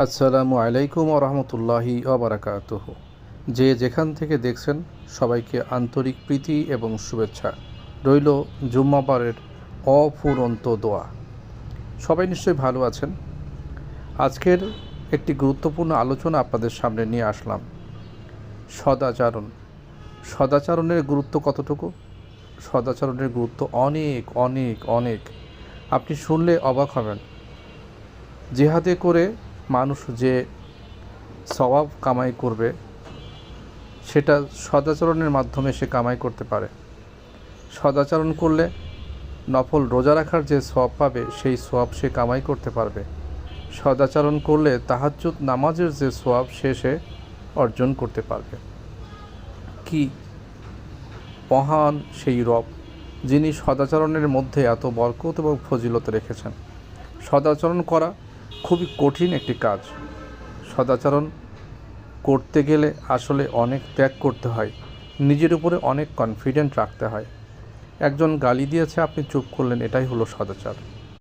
আসসালামু আলাইকুম ওরহমতুল্লাহি ওবরাকাতুহু। যে যেখান থেকে দেখছেন সবাইকে আন্তরিক প্রীতি এবং শুভেচ্ছা রইল জুম্মাবারের অফুরন্ত দোয়া। সবাই নিশ্চয়ই ভালো আছেন। আজকের একটি গুরুত্বপূর্ণ আলোচনা আপনাদের সামনে নিয়ে আসলাম। সদাচরণ। সদাচরণের গুরুত্ব কতটুকু? সদাচরণের গুরুত্ব অনেক অনেক অনেক। আপনি শুনলে অবাক হবেন। জিহাদে করে মানুষ যে সওয়াব কামাই করবে সেটা সদাচরণের মাধ্যমে সে কামাই করতে পারে। সদাচরণ করলে নফল রোজা রাখার যে সওয়াব পাবে সেই সওয়াব সে কামাই করতে পারবে। সদাচরণ করলে তাহাজ্জুদ নামাজের যে সওয়াব সে অর্জন করতে পারবে। কি মহান সেই রব যিনি সদাচরণের মধ্যে এত বরকত এবং ফজিলত রেখেছেন। সদাচরণ করা খুবই কঠিন একটি কাজ। সদাচরণ করতে গেলে আসলে অনেক ত্যাগ করতে হয়, নিজের উপরে অনেক কনফিডেন্ট রাখতে হয়। একজন গালি দিয়েছে, আপনি চুপ করলেন, এটাই হলো সদাচার।